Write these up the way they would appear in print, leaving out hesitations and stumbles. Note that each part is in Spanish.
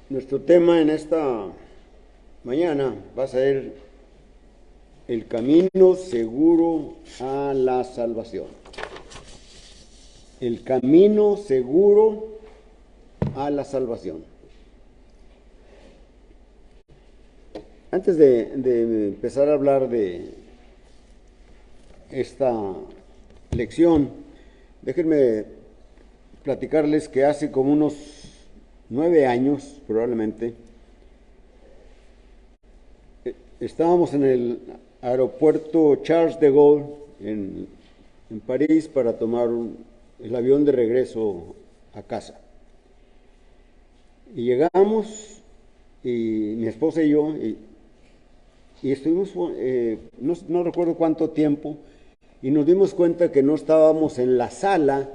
Nuestro tema en esta mañana va a ser el camino seguro a la salvación. El camino seguro a la salvación. Antes de empezar a hablar de esta lección, déjenme platicarles que hace como unos 9 años, probablemente, estábamos en el aeropuerto Charles de Gaulle en París para tomar el avión de regreso a casa. Y llegamos, y mi esposa y yo, y estuvimos, no recuerdo cuánto tiempo, y nos dimos cuenta que no estábamos en la sala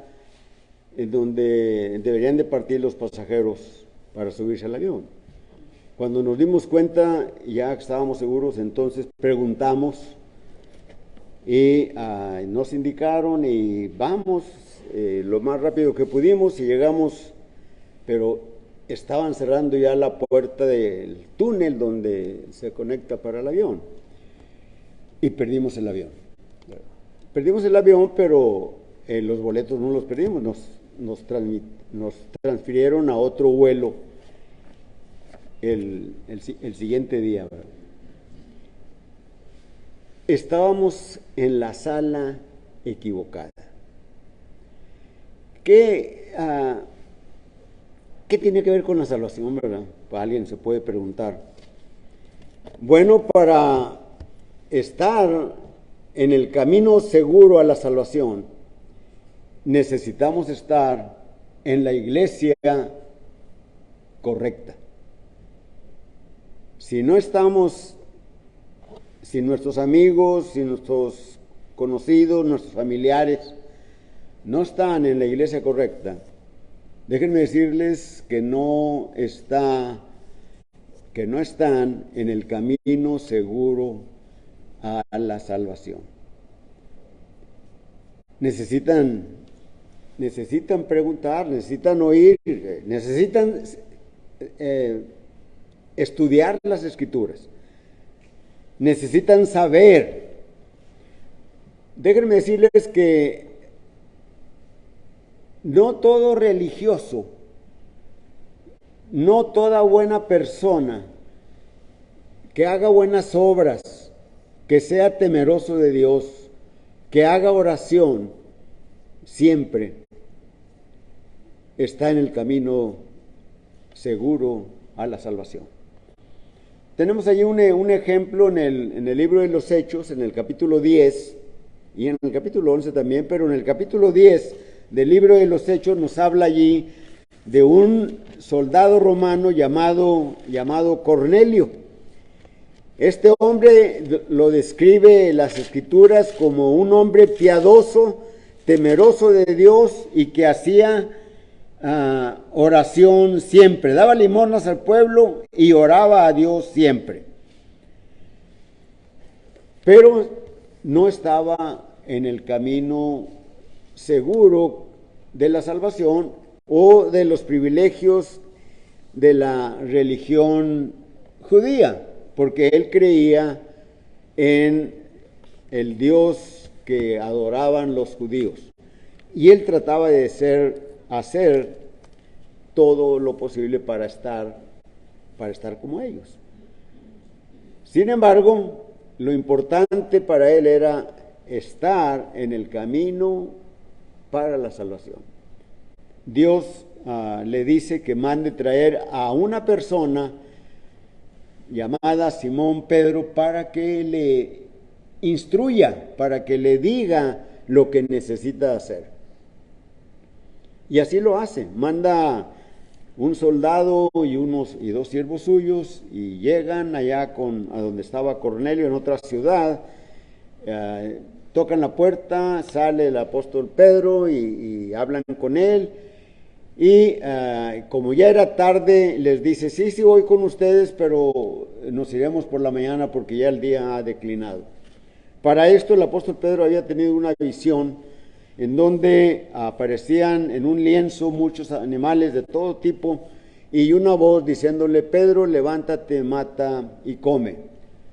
en donde deberían de partir los pasajeros para subirse al avión. Cuando nos dimos cuenta, ya estábamos seguros, entonces preguntamos y nos indicaron y vamos lo más rápido que pudimos y llegamos, pero estaban cerrando ya la puerta del túnel donde se conecta para el avión y perdimos el avión. Perdimos el avión, pero los boletos no los perdimos, nos transfirieron a otro vuelo el siguiente día, ¿verdad? Estábamos en la sala equivocada. ¿Qué tiene que ver con la salvación, verdad? Alguien se puede preguntar. Bueno, para estar en el camino seguro a la salvación, necesitamos estar en la iglesia correcta. Si no estamos, si nuestros amigos, si nuestros conocidos, nuestros familiares no están en la iglesia correcta, déjenme decirles que no están en el camino seguro a la salvación. Necesitan preguntar, necesitan oír, necesitan estudiar las Escrituras, necesitan saber. Déjenme decirles que no todo religioso, no toda buena persona que haga buenas obras, que sea temeroso de Dios, que haga oración, siempre está en el camino seguro a la salvación. Tenemos allí un ejemplo en el libro de los Hechos, en el capítulo 10 y en el capítulo 11 también, pero en el capítulo 10 del libro de los Hechos nos habla allí de un soldado romano llamado Cornelio. Este hombre lo describe las Escrituras como un hombre piadoso, temeroso de Dios y que hacía oración siempre, daba limosnas al pueblo y oraba a Dios siempre. Pero no estaba en el camino seguro de la salvación o de los privilegios de la religión judía, porque él creía en el Dios que adoraban los judíos y él trataba de hacer todo lo posible para estar como ellos. Sin embargo, lo importante para él era estar en el camino para la salvación. Dios le dice que mande traer a una persona llamada Simón Pedro para que le instruya, para que le diga lo que necesita hacer. Y así lo hace, manda un soldado y dos siervos suyos y llegan allá a donde estaba Cornelio en otra ciudad, tocan la puerta, sale el apóstol Pedro y hablan con él y como ya era tarde les dice, sí voy con ustedes, pero nos iremos por la mañana porque ya el día ha declinado. Para esto el apóstol Pedro había tenido una visión en donde aparecían en un lienzo muchos animales de todo tipo y una voz diciéndole: Pedro, levántate, mata y come.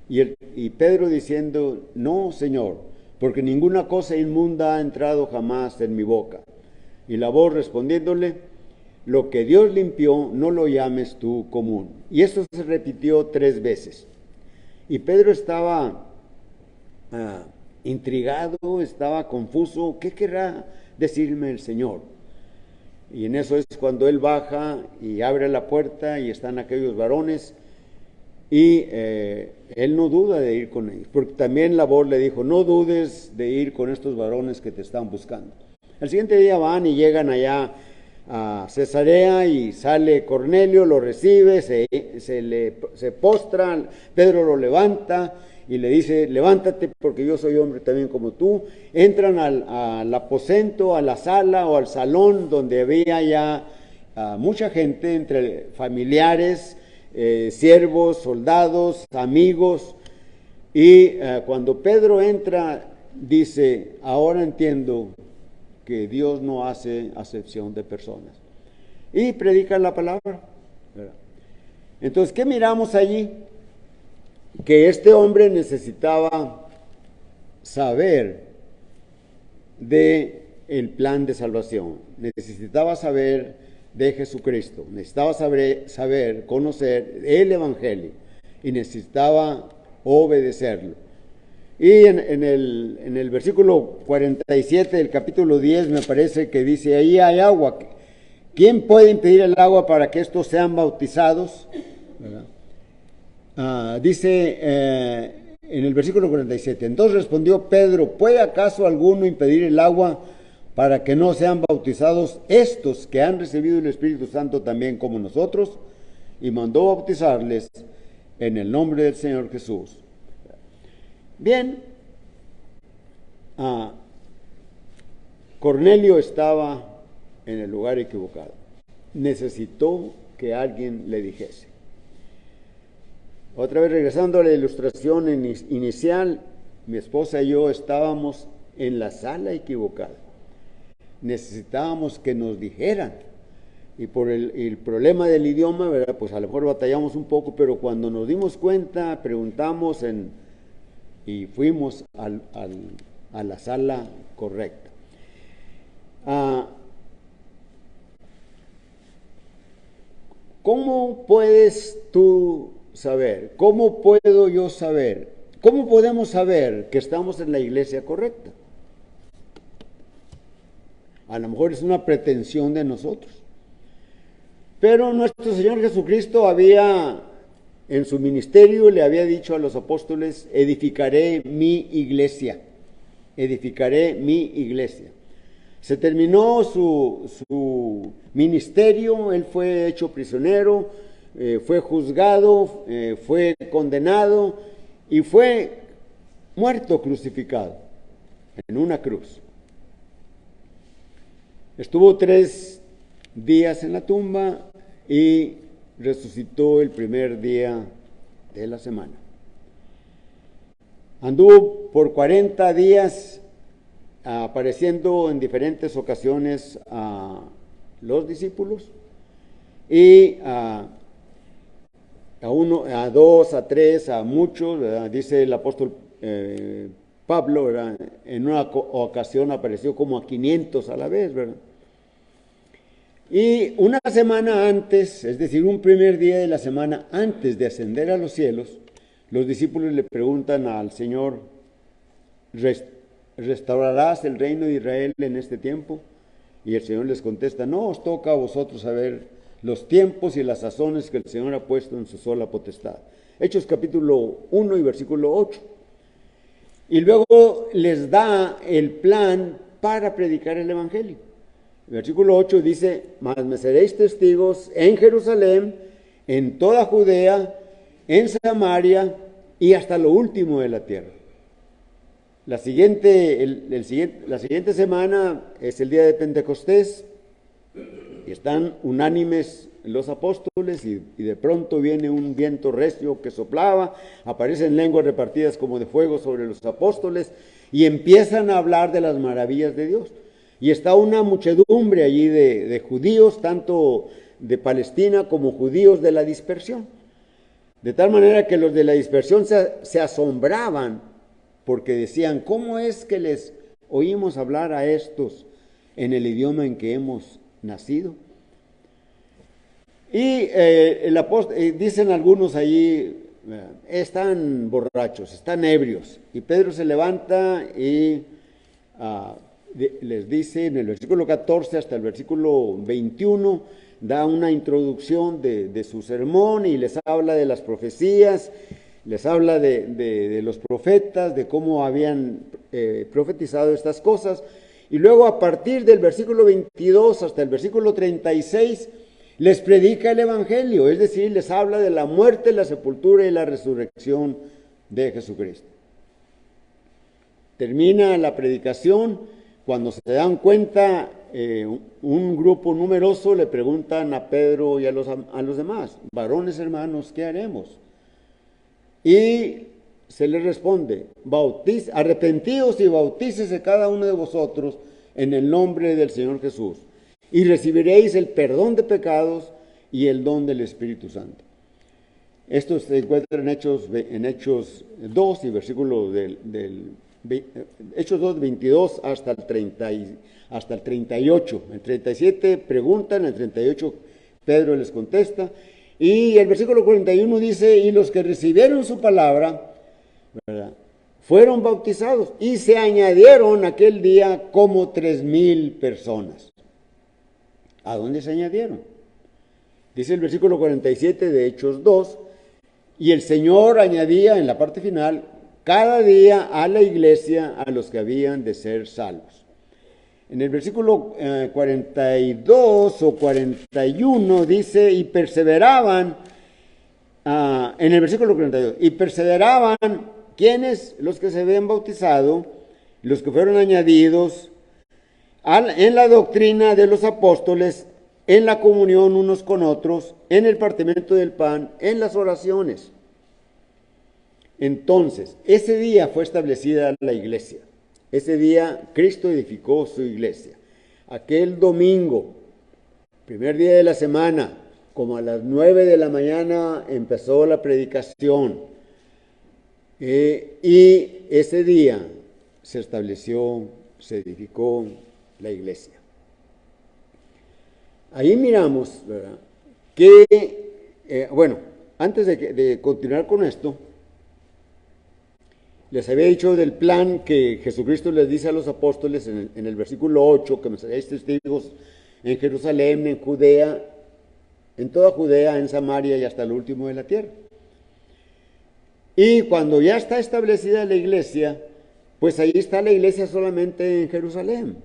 Y Pedro diciendo: no, Señor, porque ninguna cosa inmunda ha entrado jamás en mi boca. Y la voz respondiéndole: lo que Dios limpió, no lo llames tú común. Y esto se repitió 3 veces. Y Pedro estaba intrigado, estaba confuso. ¿Qué querrá decirme el Señor? Y en eso es cuando él baja y abre la puerta y están aquellos varones, y él no duda de ir con ellos, porque también la voz le dijo: no dudes de ir con estos varones que te están buscando. El siguiente día van y llegan allá a Cesarea, y sale Cornelio, lo recibe, se postra, Pedro lo levanta y le dice: levántate, porque yo soy hombre también como tú. Entran al aposento, a la sala o al salón donde había ya mucha gente, entre familiares, siervos, soldados, amigos. Y cuando Pedro entra, dice: ahora entiendo que Dios no hace acepción de personas. Y predica la palabra. Entonces, ¿qué miramos allí? Que este hombre necesitaba saber de el plan de salvación, necesitaba saber de Jesucristo, necesitaba saber, conocer el Evangelio, y necesitaba obedecerlo. Y en el versículo 47 del capítulo 10 me parece que dice: ahí hay agua. ¿Quién puede impedir el agua para que estos sean bautizados? Dice en el versículo 47: entonces respondió Pedro: ¿puede acaso alguno impedir el agua para que no sean bautizados estos que han recibido el Espíritu Santo también como nosotros? Y mandó bautizarles en el nombre del Señor Jesús. Bien, Cornelio estaba en el lugar equivocado. Necesitó que alguien le dijese. Otra vez, regresando a la ilustración inicial, mi esposa y yo estábamos en la sala equivocada. Necesitábamos que nos dijeran. Y por el problema del idioma, ¿verdad? Pues a lo mejor batallamos un poco, pero cuando nos dimos cuenta, preguntamos y fuimos a la sala correcta. ¿Cómo puedes tú saber? ¿Cómo puedo yo saber? ¿Cómo podemos saber que estamos en la iglesia correcta? A lo mejor es una pretensión de nosotros. Pero nuestro Señor Jesucristo había, en su ministerio, le había dicho a los apóstoles: edificaré mi iglesia. Edificaré mi iglesia. Se terminó su ministerio, él fue hecho prisionero, fue juzgado, fue condenado y fue muerto, crucificado en una cruz. Estuvo 3 días en la tumba y resucitó el primer día de la semana. Anduvo por 40 días apareciendo en diferentes ocasiones a los discípulos, y a 1, a 2, a 3, a muchos, ¿verdad? Dice el apóstol Pablo, ¿verdad? En una ocasión apareció como a 500 a la vez, ¿verdad? Y una semana antes, es decir, un primer día de la semana antes de ascender a los cielos, los discípulos le preguntan al Señor: ¿restaurarás el reino de Israel en este tiempo? Y el Señor les contesta: no os toca a vosotros saber los tiempos y las sazones que el Señor ha puesto en su sola potestad. Hechos capítulo 1 y versículo 8. Y luego les da el plan para predicar el Evangelio. El versículo 8 dice: mas me seréis testigos en Jerusalén, en toda Judea, en Samaria y hasta lo último de la tierra. La siguiente semana es el día de Pentecostés, y están unánimes los apóstoles, y de pronto viene un viento recio que soplaba, aparecen lenguas repartidas como de fuego sobre los apóstoles, y empiezan a hablar de las maravillas de Dios. Y está una muchedumbre allí de judíos, tanto de Palestina como judíos de la dispersión. De tal manera que los de la dispersión se asombraban porque decían, ¿cómo es que les oímos hablar a estos en el idioma en que hemos nacido? Y dicen algunos allí, están borrachos, están ebrios. Y Pedro se levanta y les dice en el versículo 14 hasta el versículo 21, da una introducción de su sermón y les habla de las profecías, les habla de los profetas, de cómo habían profetizado estas cosas. Y luego a partir del versículo 22 hasta el versículo 36, les predica el Evangelio, es decir, les habla de la muerte, la sepultura y la resurrección de Jesucristo. Termina la predicación, cuando se dan cuenta, un grupo numeroso le preguntan a Pedro y a los demás, varones hermanos, ¿qué haremos? Y se les responde, arrepentíos y bautícese cada uno de vosotros en el nombre del Señor Jesús, y recibiréis el perdón de pecados y el don del Espíritu Santo. Esto se encuentra en Hechos 2 y versículo Hechos 2, 22 hasta el 38. En 37 preguntan, en 38 Pedro les contesta, y el versículo 41 dice, y los que recibieron su palabra, ¿verdad?, fueron bautizados, y se añadieron aquel día como 3,000 personas. ¿A dónde se añadieron? Dice el versículo 47 de Hechos 2, y el Señor añadía en la parte final, cada día a la iglesia a los que habían de ser salvos. En el versículo 42 o 41 dice, y perseveraban, en el versículo 42, y perseveraban, ¿quiénes? Los que se habían bautizado, los que fueron añadidos, en la doctrina de los apóstoles, en la comunión unos con otros, en el partimiento del pan, en las oraciones. Entonces, ese día fue establecida la iglesia. Ese día Cristo edificó su iglesia. Aquel domingo, primer día de la semana, como a las 9 de la mañana empezó la predicación. Y ese día se estableció, se edificó la iglesia. Ahí miramos, ¿verdad?, que, antes de continuar con esto, les había dicho del plan que Jesucristo les dice a los apóstoles en el versículo 8, que me seréis testigos en Jerusalén, en Judea, en toda Judea, en Samaria y hasta el último de la tierra. Y cuando ya está establecida la iglesia, pues ahí está la iglesia solamente en Jerusalén.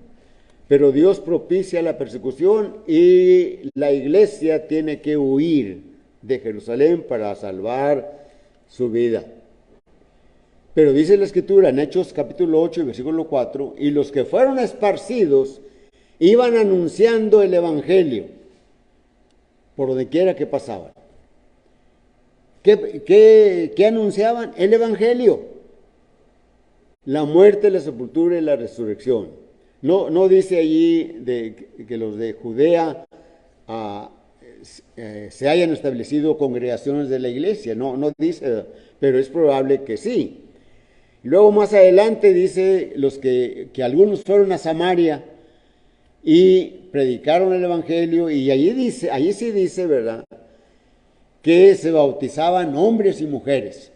Pero Dios propicia la persecución y la iglesia tiene que huir de Jerusalén para salvar su vida. Pero dice la Escritura en Hechos capítulo 8 y versículo 4, y los que fueron esparcidos iban anunciando el Evangelio por donde quiera que pasaban. ¿Qué anunciaban? El Evangelio. La muerte, la sepultura y la resurrección. No dice allí que los de Judea se hayan establecido congregaciones de la iglesia. No dice, pero es probable que sí. Luego más adelante dice que algunos fueron a Samaria y predicaron el Evangelio, y allí sí dice, ¿verdad?, que se bautizaban hombres y mujeres.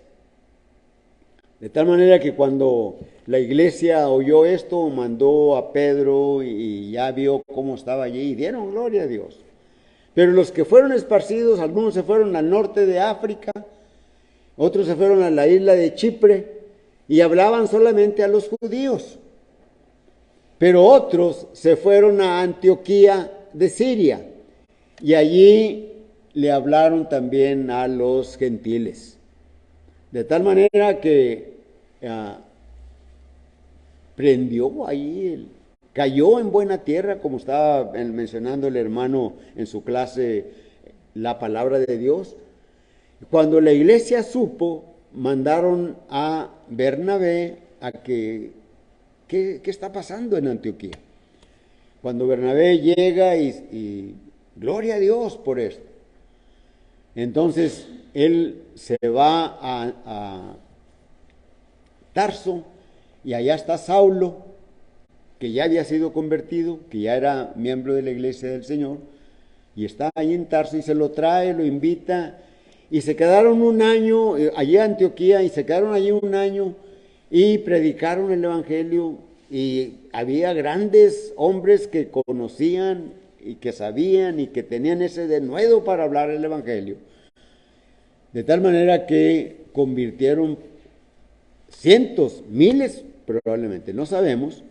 De tal manera que cuando la iglesia oyó esto, mandó a Pedro y ya vio cómo estaba allí y dieron gloria a Dios. Pero los que fueron esparcidos, algunos se fueron al norte de África, otros se fueron a la isla de Chipre, y hablaban solamente a los judíos. Pero otros se fueron a Antioquía de Siria, y allí le hablaron también a los gentiles. De tal manera que prendió ahí, cayó en buena tierra, como estaba mencionando el hermano en su clase, la palabra de Dios. Cuando la iglesia supo, mandaron a Bernabé a ¿qué está pasando en Antioquía? Cuando Bernabé llega y Gloria a Dios por esto. Entonces él se va a Tarso y allá está Saulo, que ya había sido convertido, que ya era miembro de la iglesia del Señor, y está ahí en Tarso y se lo trae, lo invita, y se quedaron un año allí en Antioquía, y se quedaron allí un año y predicaron el evangelio, y había grandes hombres que conocían y que sabían y que tenían ese denuedo para hablar el evangelio, de tal manera que convirtieron cientos, miles probablemente, no sabemos.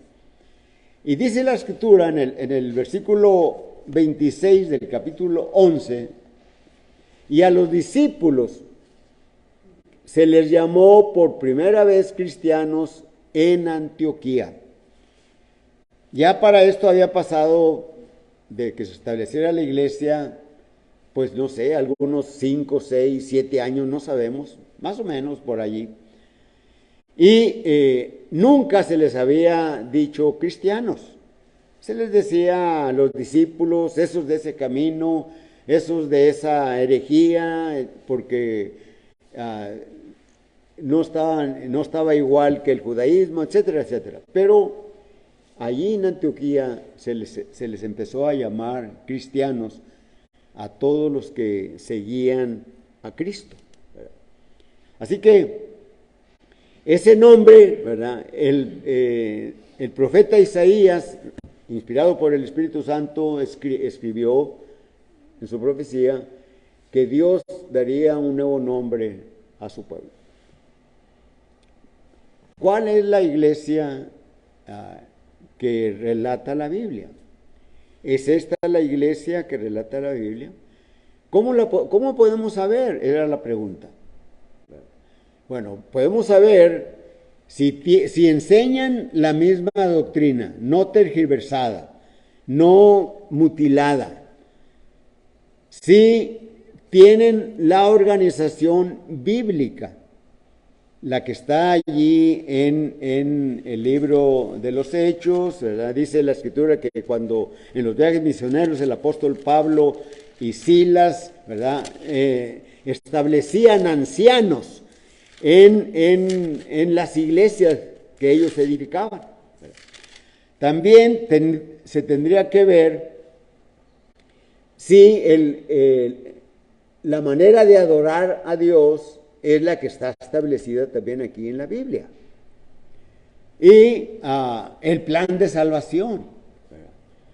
Y dice la escritura en el versículo 26 del capítulo 11, y a los discípulos se les llamó por primera vez cristianos en Antioquía. Ya para esto había pasado de que se estableciera la iglesia, pues no sé, algunos 5, 6, 7 años, no sabemos, más o menos por allí. Y nunca se les había dicho cristianos. Se les decía a los discípulos, esos de ese camino, esos de esa herejía, porque no estaba igual que el judaísmo, etcétera, etcétera. Pero allí en Antioquía se les empezó a llamar cristianos a todos los que seguían a Cristo. Así que ese nombre, ¿verdad? El profeta Isaías, inspirado por el Espíritu Santo, escribió en su profecía que Dios daría un nuevo nombre a su pueblo. ¿Cuál es la iglesia que relata la Biblia? ¿Es esta la iglesia que relata la Biblia? ¿Cómo podemos saber? Era la pregunta. Bueno, podemos saber si enseñan la misma doctrina, no tergiversada, no mutilada, si tienen la organización bíblica, la que está allí en el libro de los Hechos, ¿verdad? Dice la Escritura que cuando en los viajes misioneros el apóstol Pablo y Silas, ¿verdad? Establecían ancianos en las iglesias que ellos edificaban. También se tendría que ver si la manera de adorar a Dios es la que está establecida también aquí en la Biblia. Y el plan de salvación.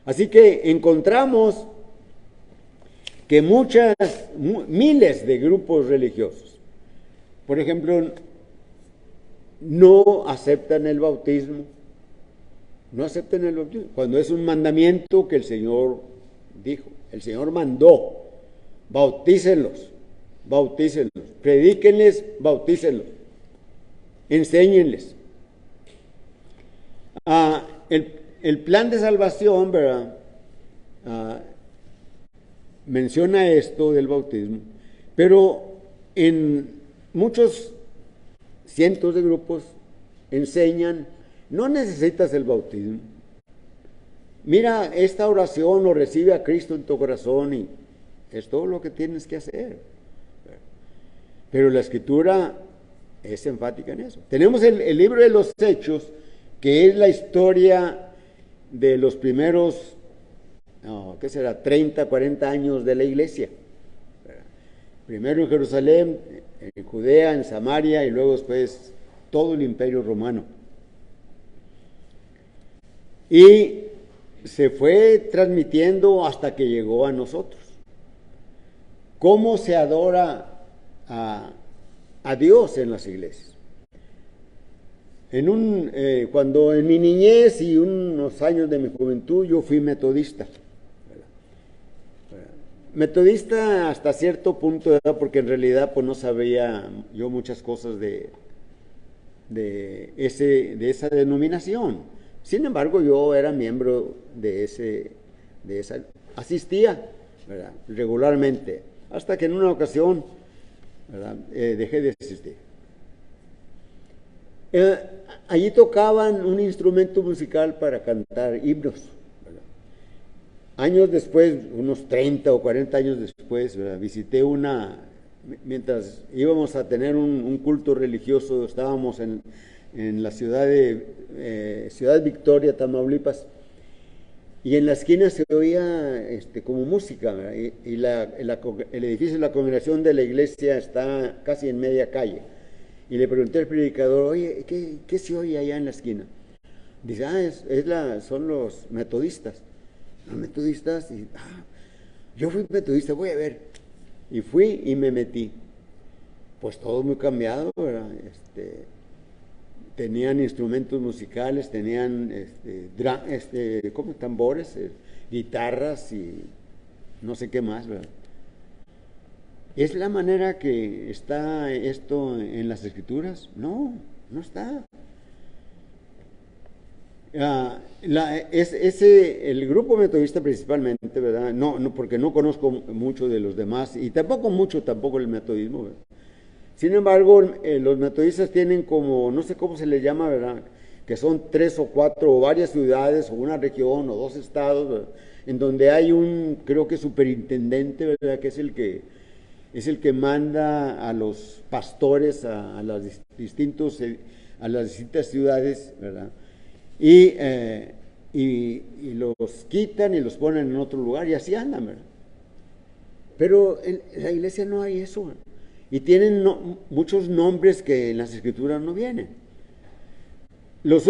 Así que encontramos que miles de grupos religiosos, por ejemplo, no aceptan el bautismo. No aceptan el bautismo. Cuando es un mandamiento que el Señor dijo, el Señor mandó, bautícenlos, predíquenles, bautícenlos, enséñenles. El plan de salvación, ¿verdad? Menciona esto del bautismo, pero en muchos cientos de grupos enseñan, no necesitas el bautismo. Mira, esta oración lo recibe a Cristo en tu corazón y es todo lo que tienes que hacer. Pero la Escritura es enfática en eso. Tenemos el libro de los Hechos, que es la historia de los primeros, ¿qué será? 30, 40 años de la iglesia. Primero en Jerusalén, en Judea, en Samaria y luego después todo el imperio romano. Y se fue transmitiendo hasta que llegó a nosotros. ¿Cómo se adora a Dios en las iglesias? Cuando en mi niñez y unos años de mi juventud yo fui metodista. Metodista hasta cierto punto, ¿verdad? Porque en realidad pues no sabía yo muchas cosas de esa denominación. Sin embargo, yo era miembro de esa, asistía, ¿verdad? Regularmente, hasta que en una ocasión, ¿verdad? Dejé de asistir. Allí tocaban un instrumento musical para cantar himnos, ¿verdad? Años después, unos 30 o 40 años después, ¿verdad? Visité mientras íbamos a tener un culto religioso, estábamos en la ciudad de Ciudad Victoria, Tamaulipas, y en la esquina se oía como música, ¿verdad? El edificio de la congregación de la iglesia está casi en media calle. Y le pregunté al predicador, oye, ¿qué se oye allá en la esquina? Dice, son los metodistas. Los metodistas, yo fui metodista, voy a ver. Y fui y me metí. Pues todo muy cambiado, ¿verdad? Tenían instrumentos musicales, tenían ¿cómo? Tambores, guitarras y no sé qué más, ¿verdad? ¿Es la manera que está esto en las escrituras? No, no está. El grupo metodista principalmente, ¿verdad? No, porque no conozco mucho de los demás y tampoco el metodismo, ¿verdad? Sin embargo, los metodistas tienen como, no sé cómo se les llama, ¿verdad? Que son 3 o 4 o varias ciudades o una región o 2 estados, ¿verdad? En donde hay creo que superintendente, ¿verdad? Que es el que manda a los pastores a las distintas ciudades, ¿verdad? Y los quitan y los ponen en otro lugar y así andan, ¿verdad? Pero en la iglesia no hay eso, ¿verdad? Y tienen muchos nombres que en las escrituras no vienen. Las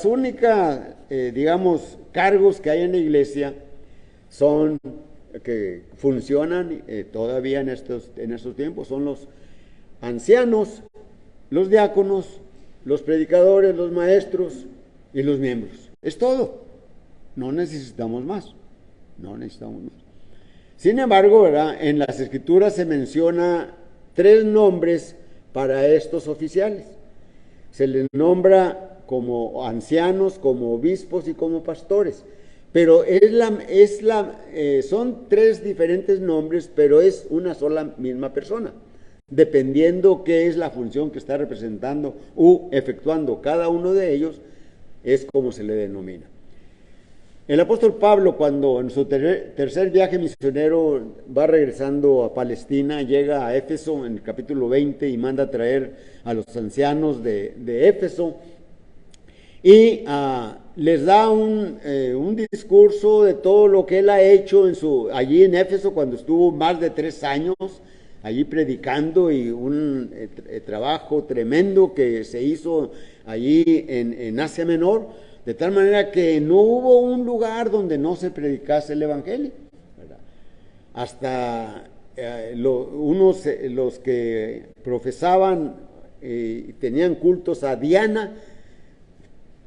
únicas, digamos, cargos que hay en la iglesia son que funcionan todavía en estos tiempos, son los ancianos, los diáconos, los predicadores, los maestros y los miembros. Es todo. No necesitamos más. No necesitamos más. Sin embargo, ¿verdad? En las escrituras se menciona 3 nombres para estos oficiales. Se les nombra como ancianos, como obispos y como pastores. Pero son 3 diferentes nombres, pero es una sola misma persona, dependiendo qué es la función que está representando u efectuando cada uno de ellos, es como se le denomina. El apóstol Pablo, cuando en su tercer viaje misionero va regresando a Palestina, llega a Éfeso en el capítulo 20 y manda a traer a los ancianos de Éfeso y les da un discurso de todo lo que él ha hecho allí en Éfeso cuando estuvo más de 3 años allí predicando, y un trabajo tremendo que se hizo allí en Asia Menor, de tal manera que no hubo un lugar donde no se predicase el evangelio, ¿verdad? Hasta los que profesaban y tenían cultos a Diana,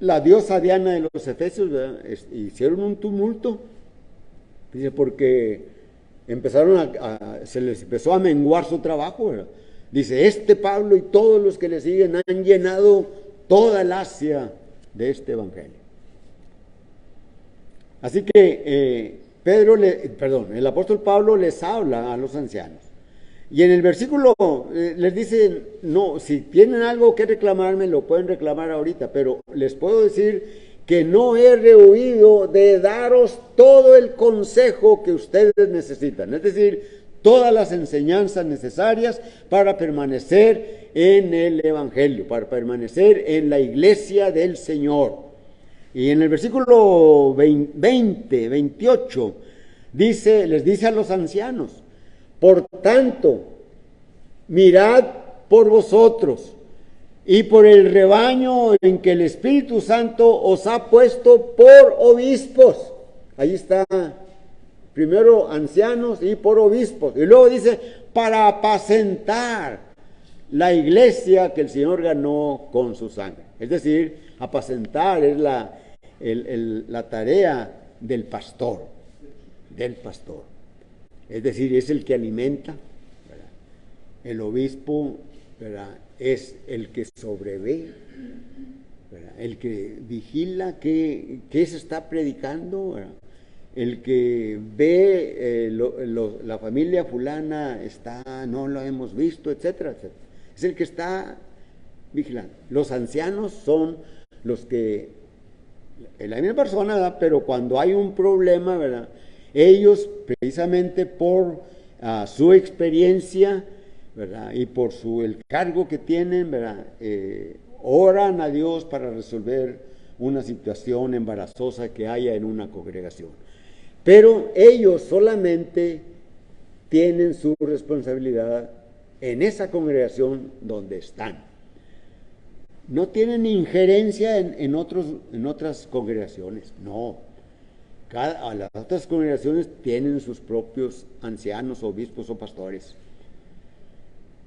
la diosa Diana de los Efesios, ¿verdad? Hicieron un tumulto, dice, porque se les empezó a menguar su trabajo, ¿verdad? Dice, Pablo y todos los que le siguen han llenado toda el Asia de este evangelio. Así que el apóstol Pablo les habla a los ancianos. Y en el versículo les dice, no, si tienen algo que reclamarme, lo pueden reclamar ahorita, pero les puedo decir que no he rehuido de daros todo el consejo que ustedes necesitan, es decir, todas las enseñanzas necesarias para permanecer en el evangelio, para permanecer en la iglesia del Señor. Y en el versículo 28 les dice a los ancianos, por tanto, mirad por vosotros y por el rebaño en que el Espíritu Santo os ha puesto por obispos. Ahí está, primero ancianos y por obispos. Y luego dice, para apacentar la iglesia que el Señor ganó con su sangre. Es decir, apacentar es la tarea del pastor. Es decir, es el que alimenta, ¿verdad? El obispo, ¿verdad? Es el que sobrevé, ¿verdad? El que vigila qué se está predicando, ¿verdad? El que ve la familia fulana no lo hemos visto, etcétera, etcétera. Es el que está vigilando. Los ancianos son los que Es la misma persona, ¿verdad? Pero cuando hay un problema, ¿verdad? Ellos, precisamente por su experiencia, ¿verdad? Y por el cargo que tienen, ¿verdad? Oran a Dios para resolver una situación embarazosa que haya en una congregación. Pero ellos solamente tienen su responsabilidad en esa congregación donde están. No tienen injerencia en otras congregaciones, no. Las otras congregaciones tienen sus propios ancianos, obispos o pastores.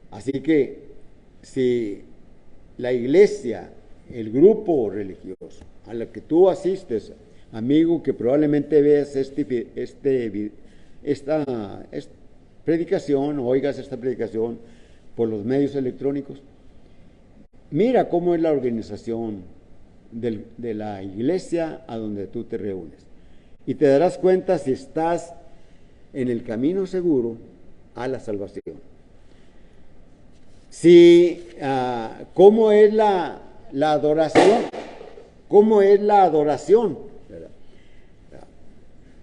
Así que si la iglesia, el grupo religioso a la que tú asistes, amigo, que probablemente veas esta predicación, oigas esta predicación por los medios electrónicos, mira cómo es la organización de la iglesia a donde tú te reúnes. Y te darás cuenta si estás en el camino seguro a la salvación. ¿Cómo es la adoración? ¿Cómo es la adoración?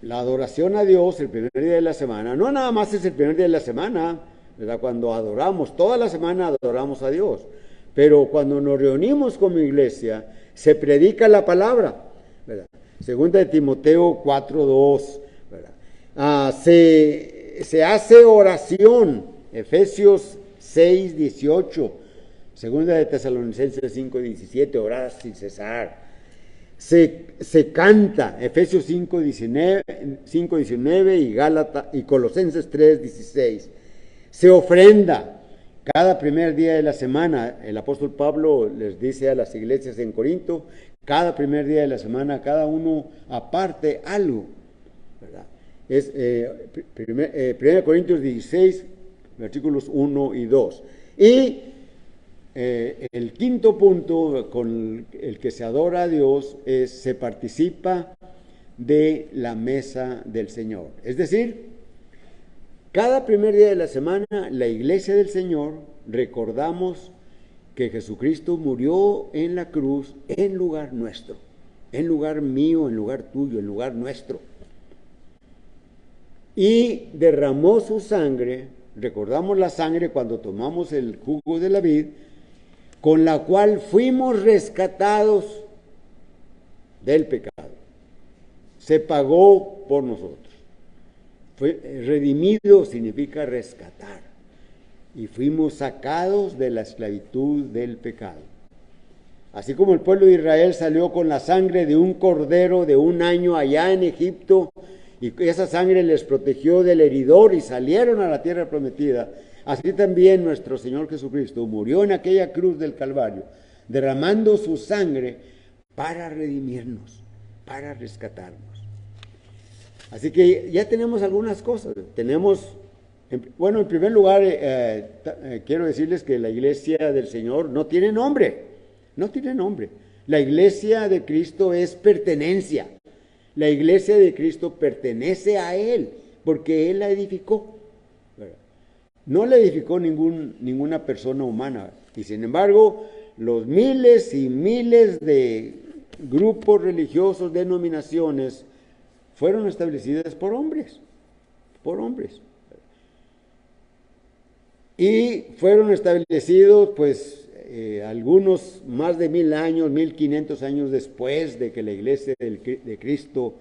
La adoración a Dios el primer día de la semana, no nada más es el primer día de la semana, ¿verdad? Cuando adoramos, toda la semana adoramos a Dios, pero cuando nos reunimos como iglesia, se predica la palabra, ¿verdad? Segunda de Timoteo 4:2, ¿verdad? Se hace oración, Efesios 6:18, segunda de Tesalonicenses 5:17, orad sin cesar. Se canta, Efesios 5:19 y Colosenses 3:16. Se ofrenda cada primer día de la semana. El apóstol Pablo les dice a las iglesias en Corinto, cada primer día de la semana, cada uno aparte algo, ¿verdad? Es 1 Corintios 16, versículos 1 y 2. Y el quinto punto con el que se adora a Dios se participa de la mesa del Señor. Es decir, cada primer día de la semana, la iglesia del Señor recordamos que Jesucristo murió en la cruz en lugar nuestro, en lugar mío, en lugar tuyo, en lugar nuestro. Y derramó su sangre, recordamos la sangre cuando tomamos el jugo de la vid, con la cual fuimos rescatados del pecado. Se pagó por nosotros. Redimido significa rescatar. Y fuimos sacados de la esclavitud del pecado. Así como el pueblo de Israel salió con la sangre de un cordero de 1 año allá en Egipto, y esa sangre les protegió del heridor y salieron a la tierra prometida, así también nuestro Señor Jesucristo murió en aquella cruz del Calvario, derramando su sangre para redimirnos, para rescatarnos. Así que ya tenemos algunas cosas. En primer lugar, quiero decirles que la iglesia del Señor no tiene nombre, no tiene nombre. La iglesia de Cristo es pertenencia. La iglesia de Cristo pertenece a Él, porque Él la edificó. No la edificó ninguna persona humana. Y sin embargo, los miles y miles de grupos religiosos, denominaciones, fueron establecidas por hombres. Y fueron establecidos, pues, algunos más de 1000 años, 1500 años después de que la iglesia de Cristo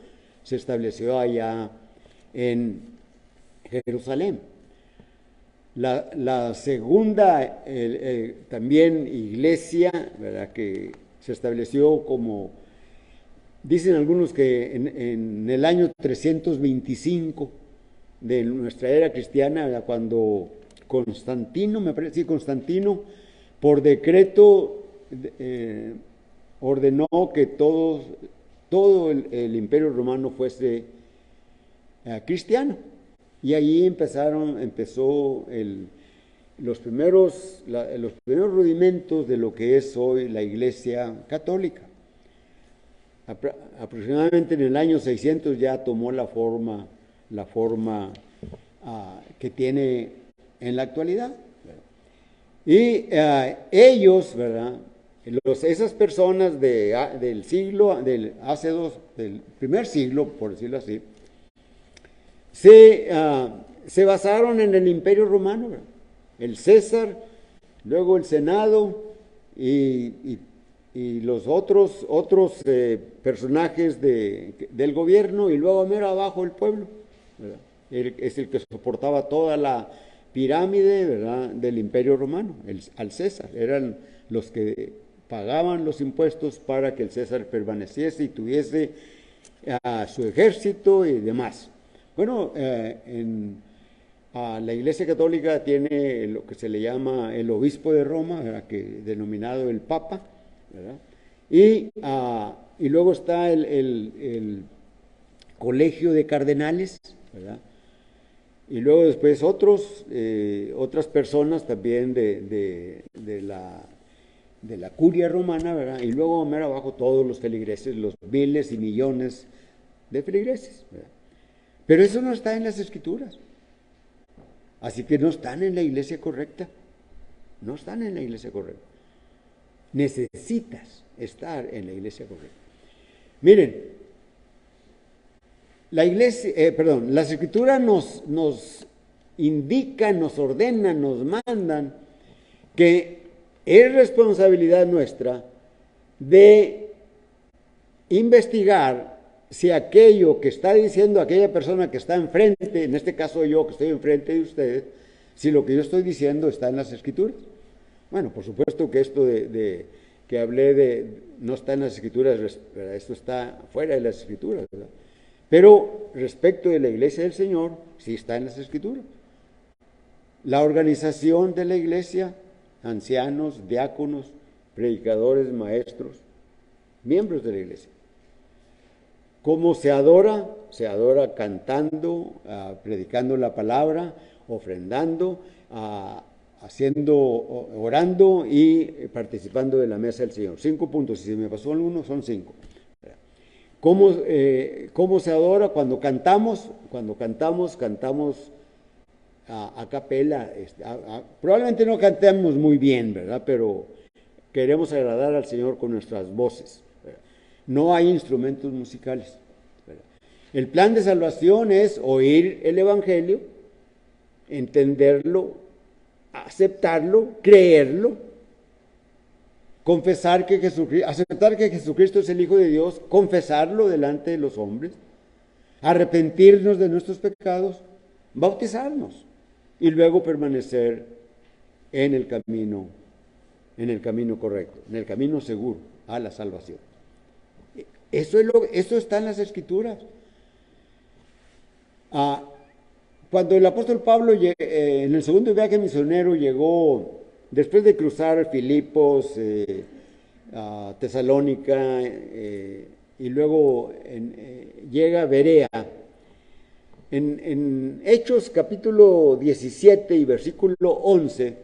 se estableció allá en Jerusalén. La segunda también iglesia, ¿verdad?, que se estableció como, dicen algunos que en el año 325 de nuestra era cristiana, ¿verdad?, cuando Constantino, por decreto ordenó que todo el Imperio Romano fuese cristiano. Y ahí empezó los primeros rudimentos de lo que es hoy la Iglesia Católica. Aproximadamente en el año 600 ya tomó la forma que tiene en la actualidad. Y ellos, ¿verdad?, esas personas del siglo, del primer siglo, por decirlo así, se basaron en el Imperio Romano, ¿verdad? El César, luego el Senado y los otros personajes del gobierno, y luego mero abajo el pueblo, ¿verdad? Es el que soportaba toda la pirámide, ¿verdad?, del Imperio Romano, al César. Eran los que pagaban los impuestos para que el César permaneciese y tuviese a su ejército y demás. Bueno, la Iglesia Católica tiene lo que se le llama el obispo de Roma, ¿verdad?, denominado el Papa, ¿verdad? Y luego está el colegio de cardenales, ¿verdad? Y luego después otras personas también de la curia romana, ¿verdad? Y luego mero abajo todos los feligreses, los miles y millones de feligreses, ¿verdad? Pero eso no está en las Escrituras. Así que no están en la iglesia correcta. No están en la iglesia correcta. Necesitas estar en la iglesia correcta. Miren, las Escrituras nos indican, nos ordenan, nos mandan que es responsabilidad nuestra de investigar si aquello que está diciendo aquella persona que está enfrente, en este caso yo que estoy enfrente de ustedes, si lo que yo estoy diciendo está en las Escrituras. Bueno, por supuesto que esto que hablé no está en las Escrituras, ¿verdad? Esto está fuera de las Escrituras, ¿verdad? Pero respecto de la Iglesia del Señor, sí está en las Escrituras. La organización de la Iglesia, ancianos, diáconos, predicadores, maestros, miembros de la Iglesia. ¿Cómo se adora? Se adora cantando, predicando la palabra, ofrendando, orando y participando de la mesa del Señor. 5 puntos, si se me pasó alguno, son 5. ¿Cómo se adora? Cuando cantamos a capela. Probablemente no cantemos muy bien, ¿verdad? Pero queremos agradar al Señor con nuestras voces, ¿verdad? No hay instrumentos musicales, ¿verdad? El plan de salvación es oír el Evangelio, entenderlo, aceptarlo, creerlo, aceptar que Jesucristo es el Hijo de Dios, confesarlo delante de los hombres, arrepentirnos de nuestros pecados, bautizarnos y luego permanecer en el camino correcto, en el camino seguro a la salvación. Eso está en las Escrituras. Cuando el apóstol Pablo en el segundo viaje misionero llegó, después de cruzar Filipos, Tesalónica, y luego llega a Berea, en Hechos capítulo 17 y versículo 11,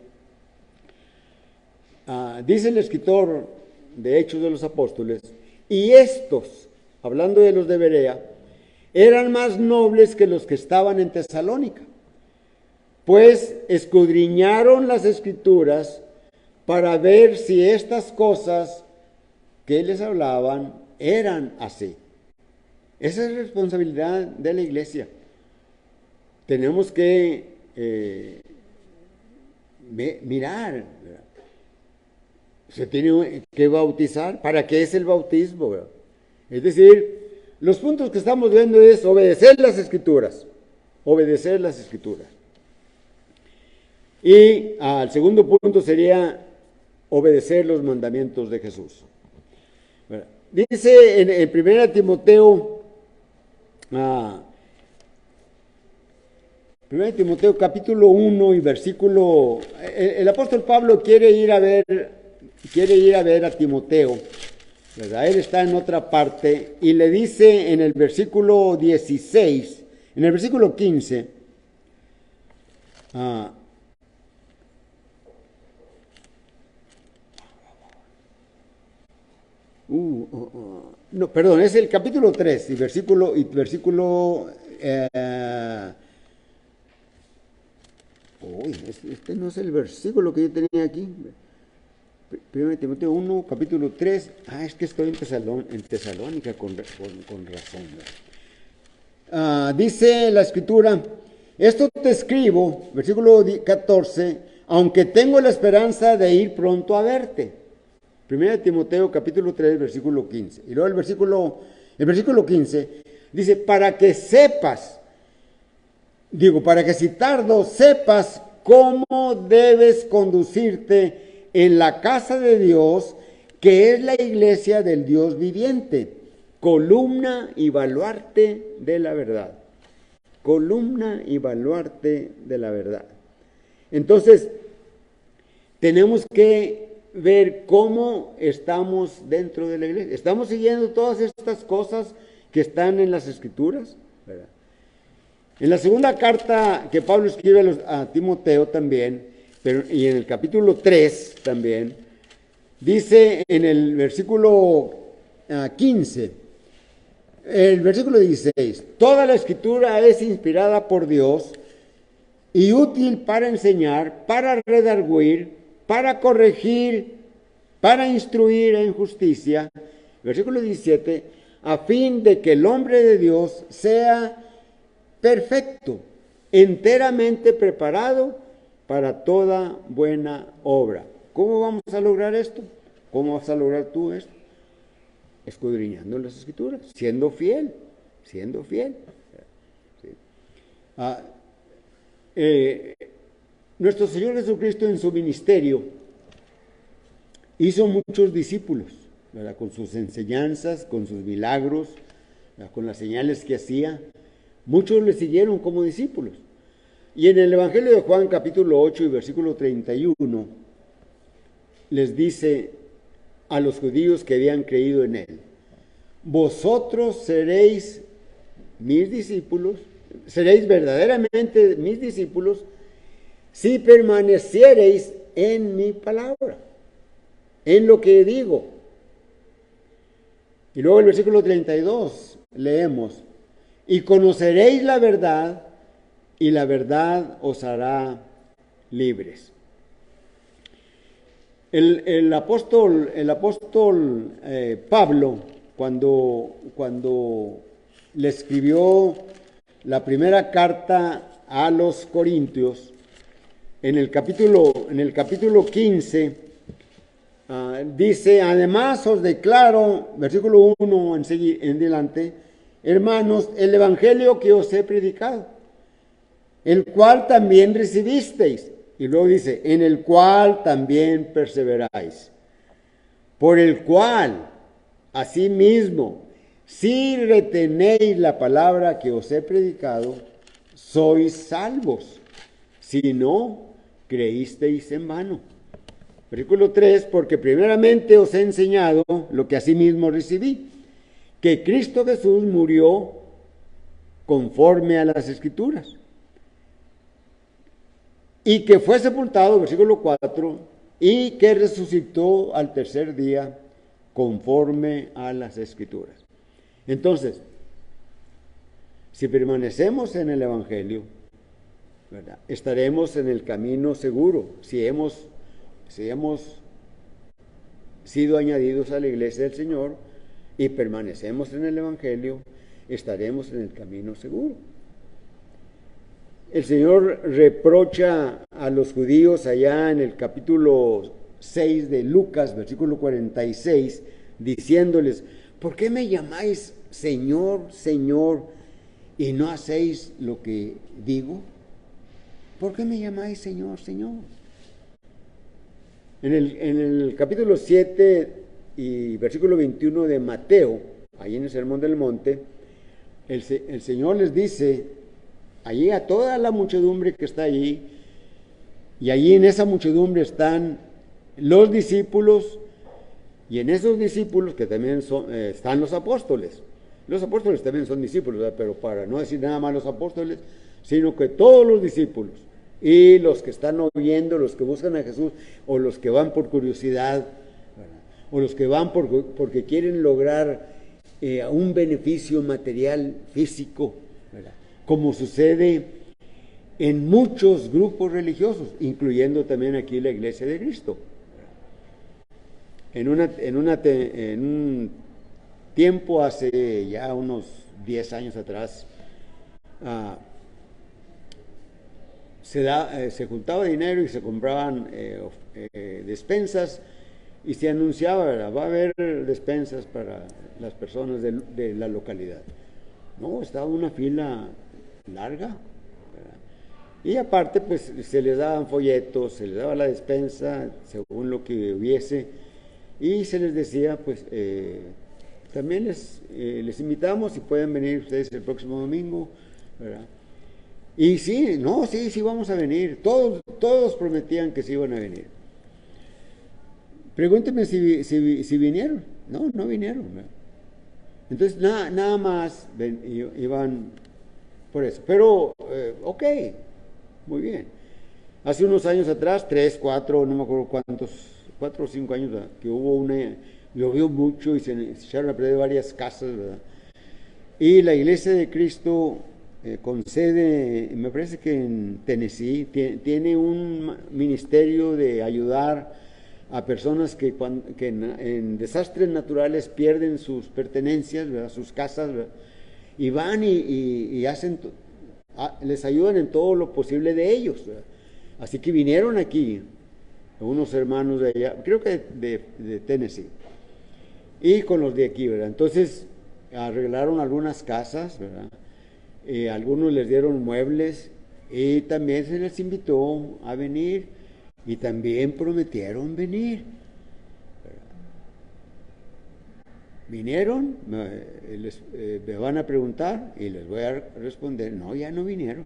dice el escritor de Hechos de los Apóstoles, y estos, hablando de los de Berea, eran más nobles que los que estaban en Tesalónica, pues escudriñaron las Escrituras para ver si estas cosas que les hablaban eran así. Esa es responsabilidad de la iglesia. Tenemos que mirar, ¿verdad? Se tiene que bautizar. ¿Para qué es el bautismo, ¿verdad? Es decir, los puntos que estamos viendo es obedecer las Escrituras. Obedecer las Escrituras. Y el segundo punto sería obedecer los mandamientos de Jesús. Dice en 1 Timoteo, 1 Timoteo capítulo 1 y versículo, el apóstol Pablo quiere ir a ver a Timoteo, ¿verdad? Él está en otra parte y le dice en el versículo 16, en el versículo 15, no, perdón, es el capítulo 3 y versículo este no es el versículo que yo tenía aquí. 1 Timoteo 1, capítulo 3. Es que estoy en Tesalónica con razón. Dice la Escritura, esto te escribo, versículo 14, aunque tengo la esperanza de ir pronto a verte. 1 Timoteo capítulo 3, versículo 15. Y luego el versículo 15 dice, para que si tardo, sepas cómo debes conducirte en la casa de Dios, que es la iglesia del Dios viviente, columna y baluarte de la verdad. Columna y baluarte de la verdad. Entonces, tenemos que ver cómo estamos dentro de la iglesia. ¿Estamos siguiendo todas estas cosas que están en las Escrituras? ¿Verdad? En la segunda carta que Pablo escribe a Timoteo también, y en el capítulo 3 también, dice en el versículo 15, el versículo 16, toda la Escritura es inspirada por Dios y útil para enseñar, para redarguir, para corregir, para instruir en justicia, versículo 17, a fin de que el hombre de Dios sea perfecto, enteramente preparado para toda buena obra. ¿Cómo vamos a lograr esto? ¿Cómo vas a lograr tú esto? Escudriñando las Escrituras, siendo fiel. Sí. Nuestro Señor Jesucristo en su ministerio hizo muchos discípulos, ¿verdad? Con sus enseñanzas, con sus milagros, ¿verdad? Con las señales que hacía. Muchos le siguieron como discípulos. Y en el Evangelio de Juan, capítulo 8 y versículo 31, les dice a los judíos que habían creído en él, vosotros seréis mis discípulos, seréis verdaderamente mis discípulos, si permaneciereis en mi palabra, en lo que digo. Y luego el versículo 32 leemos, y conoceréis la verdad, y la verdad os hará libres. El apóstol Pablo, cuando le escribió la primera carta a los Corintios, en el capítulo 15, dice, además os declaro, versículo 1 en adelante, hermanos, el evangelio que os he predicado, el cual también recibisteis. Y luego dice, en el cual también perseveráis, por el cual, asimismo, si retenéis la palabra que os he predicado, sois salvos, si no, creísteis en vano. Versículo 3, porque primeramente os he enseñado lo que asimismo recibí, que Cristo Jesús murió conforme a las Escrituras, y que fue sepultado, versículo 4, y que resucitó al tercer día conforme a las Escrituras. Entonces, si permanecemos en el Evangelio, ¿verdad?, estaremos en el camino seguro. Si hemos sido añadidos a la iglesia del Señor y permanecemos en el Evangelio, estaremos en el camino seguro. El Señor reprocha a los judíos allá en el capítulo 6 de Lucas, versículo 46, diciéndoles, ¿por qué me llamáis Señor, Señor, y no hacéis lo que digo? ¿Por qué me llamáis Señor, Señor? En el capítulo 7 y versículo 21 de Mateo, ahí en el Sermón del Monte, el Señor les dice, allí a toda la muchedumbre que está allí, y allí en esa muchedumbre están los discípulos, y en esos discípulos que también están los apóstoles. Los apóstoles también son discípulos, ¿verdad? Pero para no decir nada más los apóstoles, sino que todos los discípulos, y los que están oyendo, los que buscan a Jesús, o los que van por curiosidad, ¿verdad?, o los que van porque quieren lograr un beneficio material, físico, ¿verdad?, como sucede en muchos grupos religiosos, incluyendo también aquí la Iglesia de Cristo. en un tiempo hace ya unos 10 años atrás, ah, se juntaba dinero y se compraban despensas y se anunciaba, ¿verdad? Va a haber despensas para las personas de la localidad. No, estaba una fila larga, ¿verdad? Y aparte, pues se les daban folletos, se les daba la despensa según lo que hubiese, y se les decía, pues, también les invitamos y pueden venir ustedes el próximo domingo, ¿verdad? Y sí, no, sí vamos a venir. Todos prometían que sí iban a venir. Pregúnteme si vinieron. No vinieron, ¿verdad? Entonces, nada más iban por eso. Pero, ok, muy bien. Hace unos años atrás, 3, 4, no me acuerdo cuántos, 4 o 5 años, ¿verdad? Que llovió mucho y se echaron a perder varias casas, ¿verdad? Y la Iglesia de Cristo con sede, me parece que en Tennessee, tiene un ministerio de ayudar a personas que en desastres naturales pierden sus pertenencias, ¿verdad? Sus casas, ¿verdad? Y van y hacen, les ayudan en todo lo posible de ellos, ¿verdad? Así que vinieron aquí unos hermanos de allá, creo que de Tennessee, y con los de aquí, ¿verdad? Entonces arreglaron algunas casas, ¿verdad? Algunos les dieron muebles y también se les invitó a venir y también prometieron venir. ¿Vinieron? Me van a preguntar y les voy a responder, no, ya no vinieron.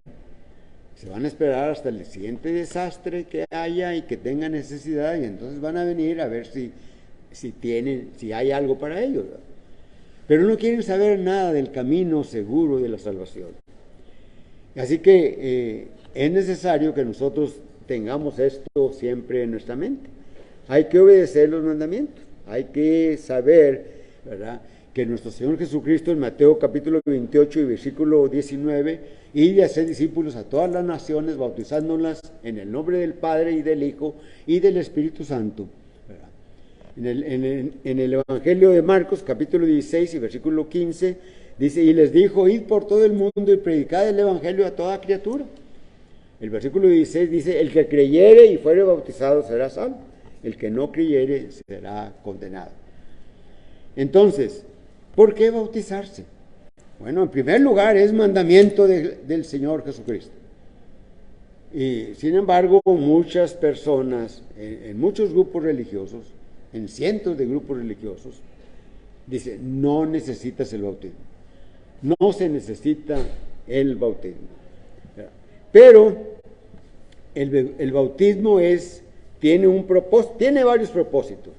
Se van a esperar hasta el siguiente desastre que haya y que tengan necesidad, y entonces van a venir a ver si hay algo para ellos, ¿verdad? Pero no quieren saber nada del camino seguro de la salvación. Así que es necesario que nosotros tengamos esto siempre en nuestra mente. Hay que obedecer los mandamientos, hay que saber, ¿verdad?, que nuestro Señor Jesucristo en Mateo capítulo 28 y versículo 19, y hacer discípulos a todas las naciones, bautizándolas en el nombre del Padre y del Hijo y del Espíritu Santo. En el Evangelio de Marcos, capítulo 16 y versículo 15, dice, y les dijo, id por todo el mundo y predicad el Evangelio a toda criatura. El versículo 16 dice, el que creyere y fuere bautizado será salvo, el que no creyere será condenado. Entonces, ¿por qué bautizarse? Bueno, en primer lugar es mandamiento del Señor Jesucristo. Y sin embargo, muchas personas, en muchos grupos religiosos, en cientos de grupos religiosos, dice, no necesitas el bautismo. No se necesita el bautismo. Pero el bautismo tiene varios propósitos.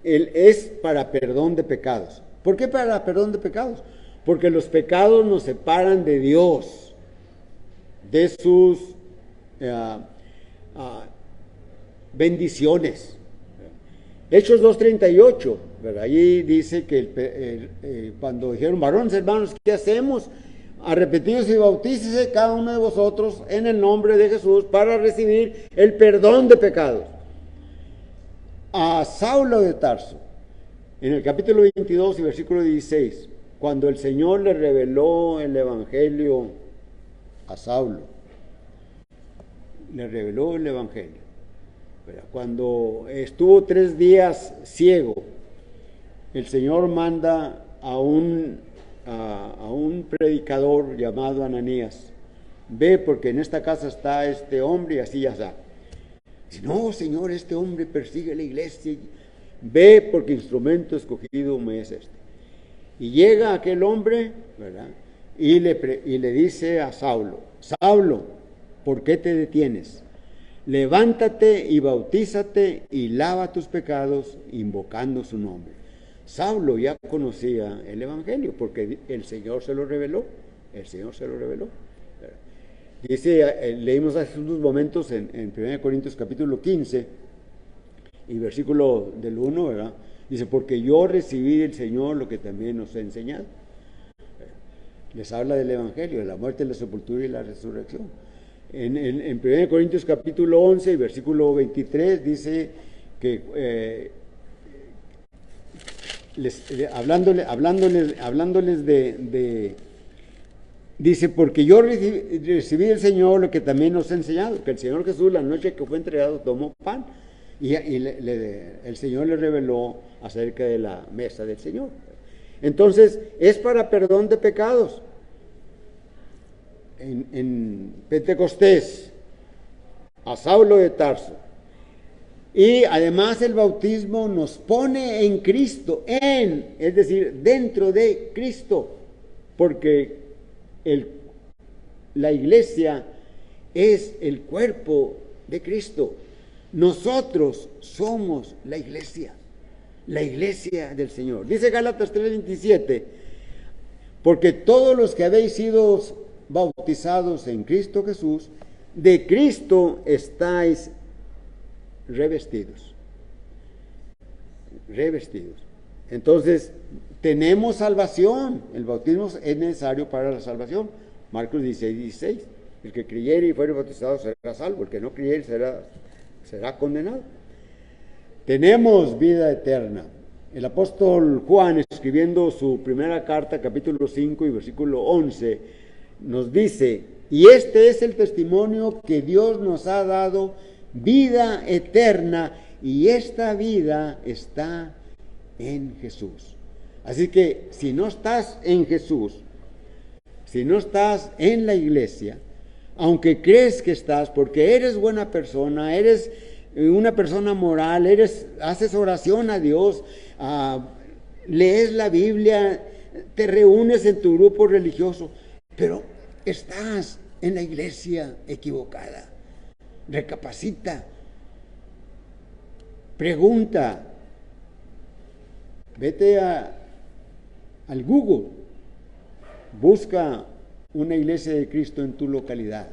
Es para perdón de pecados. ¿Por qué para perdón de pecados? Porque los pecados nos separan de Dios, de sus bendiciones. Hechos 2:38, ¿verdad? Allí dice que cuando dijeron, varones hermanos, ¿qué hacemos? Arrepentidos y bautícese cada uno de vosotros en el nombre de Jesús para recibir el perdón de pecados. A Saulo de Tarso, en el capítulo 22 y versículo 16, cuando el Señor le reveló el Evangelio a Saulo, le reveló el Evangelio. Cuando estuvo 3 días ciego, el Señor manda a un predicador llamado Ananías, ve porque en esta casa está este hombre y así ya está. Dice, no, Señor, este hombre persigue la iglesia, ve porque instrumento escogido me es este. Y llega aquel hombre, ¿verdad?, y le dice a Saulo, Saulo, ¿por qué te detienes? Levántate y bautízate y lava tus pecados invocando su nombre. Saulo ya conocía el Evangelio porque el Señor se lo reveló. Dice, leímos hace unos momentos en 1 Corintios capítulo 15 y versículo del 1, ¿verdad? Dice, porque yo recibí del Señor lo que también os he enseñado. Les habla del Evangelio, de la muerte, la sepultura y la resurrección. En 1 Corintios capítulo 11 y versículo 23 dice que hablándoles dice, porque yo recibí del Señor lo que también os he enseñado, que el Señor Jesús la noche que fue entregado tomó pan y el Señor le reveló acerca de la mesa del Señor. Entonces, es para perdón de pecados. En Pentecostés, a Saulo de Tarso. Y además el bautismo nos pone en Cristo, es decir, dentro de Cristo, porque la iglesia es el cuerpo de Cristo. Nosotros somos la iglesia del Señor. Dice Gálatas 3:27, porque todos los que habéis sido bautizados en Cristo Jesús, de Cristo estáis revestidos. Entonces, tenemos salvación. El bautismo es necesario para la salvación. Marcos 16:16. El que creyere y fuere bautizado será salvo. El que no creyere será condenado. Tenemos vida eterna. El apóstol Juan, escribiendo su primera carta, capítulo 5 y versículo 11, nos dice, y este es el testimonio que Dios nos ha dado, vida eterna, y esta vida está en Jesús. Así que si no estás en Jesús, si no estás en la iglesia, aunque crees que estás, porque eres buena persona, eres una persona moral, haces oración a Dios, lees la Biblia, te reúnes en tu grupo religioso, pero estás en la iglesia equivocada. Recapacita, pregunta, vete al Google, busca una iglesia de Cristo en tu localidad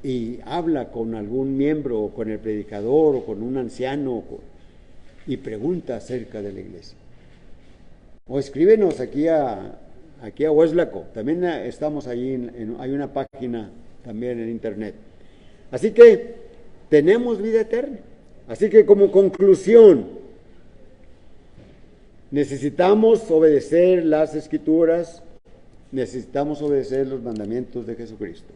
y habla con algún miembro o con el predicador o con un anciano y pregunta acerca de la iglesia. O escríbenos aquí a Hueslaco, también estamos allí, hay una página también en internet. Así que tenemos vida eterna. Así que como conclusión, necesitamos obedecer las Escrituras, necesitamos obedecer los mandamientos de Jesucristo.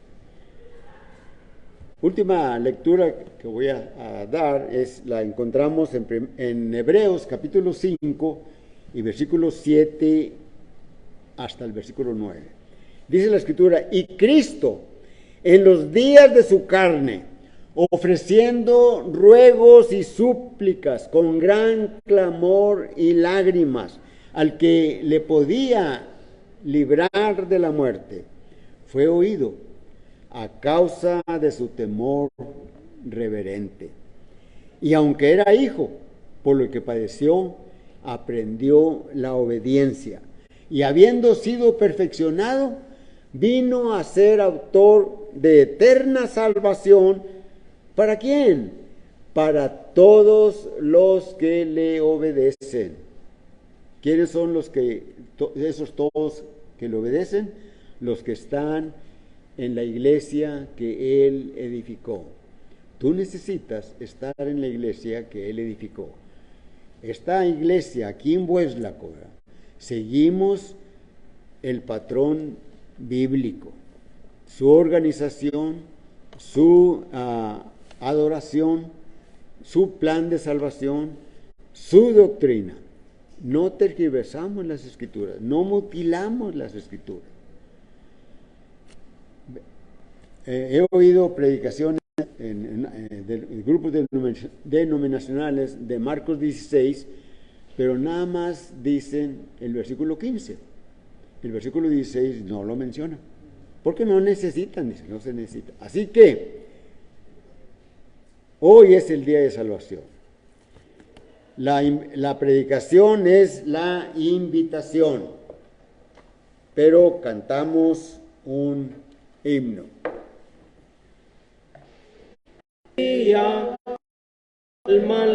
Última lectura que voy a dar la encontramos en Hebreos capítulo 5 y versículo 7 hasta el versículo 9. Dice la Escritura, y Cristo en los días de su carne, ofreciendo ruegos y súplicas con gran clamor y lágrimas al que le podía librar de la muerte, fue oído a causa de su temor reverente. Y aunque era hijo, por lo que padeció, aprendió la obediencia. Y habiendo sido perfeccionado, vino a ser autor de eterna salvación. ¿Para quién? Para todos los que le obedecen. ¿Quiénes son esos todos que le obedecen? Los que están en la iglesia que Él edificó. Tú necesitas estar en la iglesia que Él edificó. Esta iglesia aquí en Hueslaco, seguimos el patrón bíblico, su organización, su adoración, su plan de salvación, su doctrina. No tergiversamos las Escrituras, no mutilamos las Escrituras. He oído predicaciones de grupos denominacionales de Marcos 16, pero nada más dicen el versículo 15. El versículo 16 no lo menciona, porque no necesitan, dice, no se necesita. Así que hoy es el día de salvación. La predicación es la invitación, pero cantamos un himno. Alma